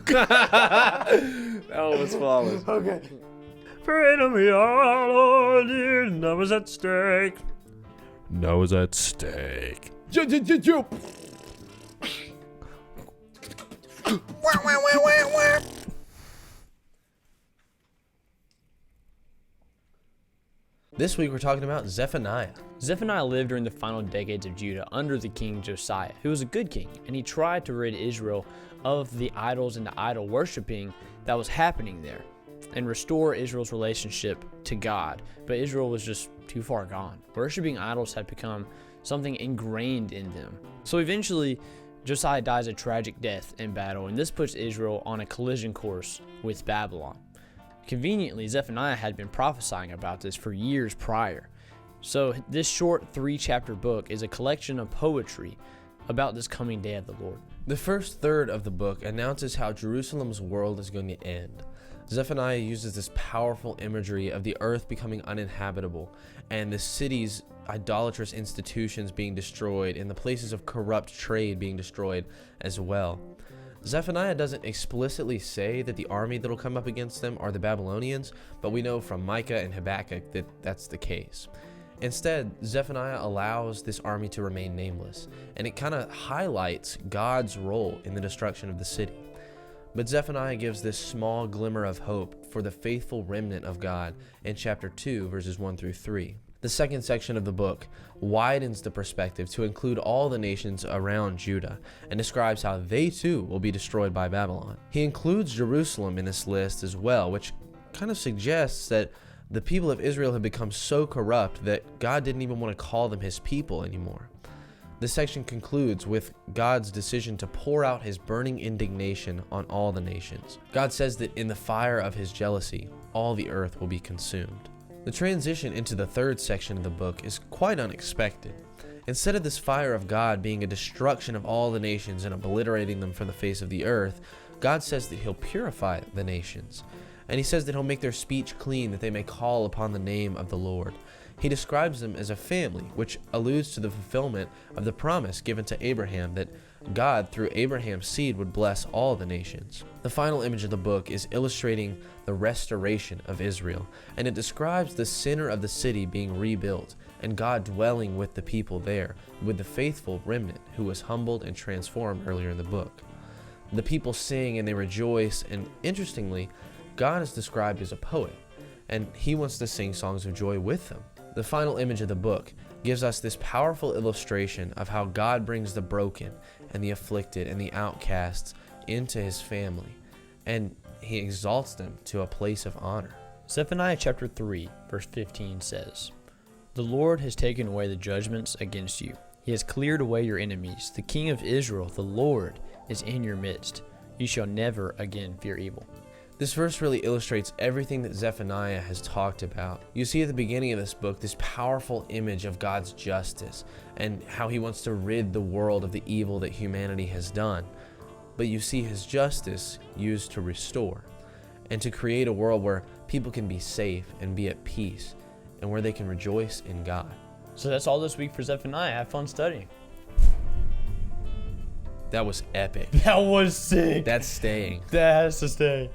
That one was flawless. Okay. Freedom we are, Lord, you know is at stake. No is at stake. This week we're talking about Zephaniah. Zephaniah lived during the final decades of Judah under the king Josiah, who was a good king, and he tried to rid Israel of the idols and the idol worshiping that was happening there and restore Israel's relationship to God. But Israel was just too far gone. Worshipping idols had become something ingrained in them. So eventually, Josiah dies a tragic death in battle, and this puts Israel on a collision course with Babylon. Conveniently, Zephaniah had been prophesying about this for years prior. So this short 3-chapter book is a collection of poetry about this coming day of the Lord. The first third of the book announces how Jerusalem's world is going to end. Zephaniah uses this powerful imagery of the earth becoming uninhabitable and the city's idolatrous institutions being destroyed and the places of corrupt trade being destroyed as well. Zephaniah doesn't explicitly say that the army that'll come up against them are the Babylonians, but we know from Micah and Habakkuk that that's the case. Instead, Zephaniah allows this army to remain nameless, and it kind of highlights God's role in the destruction of the city. But Zephaniah gives this small glimmer of hope for the faithful remnant of God in chapter 2, verses 1 through 3. The second section of the book widens the perspective to include all the nations around Judah and describes how they too will be destroyed by Babylon. He includes Jerusalem in this list as well, which kind of suggests that the people of Israel have become so corrupt that God didn't even want to call them his people anymore. This section concludes with God's decision to pour out his burning indignation on all the nations. God says that in the fire of his jealousy, all the earth will be consumed. The transition into the third section of the book is quite unexpected. Instead of this fire of God being a destruction of all the nations and obliterating them from the face of the earth, God says that he'll purify the nations. And he says that he'll make their speech clean, that they may call upon the name of the Lord. He describes them as a family, which alludes to the fulfillment of the promise given to Abraham that God, through Abraham's seed, would bless all the nations. The final image of the book is illustrating the restoration of Israel, and it describes the center of the city being rebuilt and God dwelling with the people there, with the faithful remnant who was humbled and transformed earlier in the book. The people sing and they rejoice, and interestingly, God is described as a poet, and he wants to sing songs of joy with them. The final image of the book gives us this powerful illustration of how God brings the broken and the afflicted and the outcasts into his family, and he exalts them to a place of honor. Zephaniah chapter 3, verse 15 says, "The Lord has taken away the judgments against you. He has cleared away your enemies. The King of Israel, the Lord, is in your midst. You shall never again fear evil." This verse really illustrates everything that Zephaniah has talked about. You see at the beginning of this book this powerful image of God's justice and how he wants to rid the world of the evil that humanity has done. But you see his justice used to restore and to create a world where people can be safe and be at peace and where they can rejoice in God. So that's all this week for Zephaniah. Have fun studying. That was epic. That was sick. That's staying. That has to stay.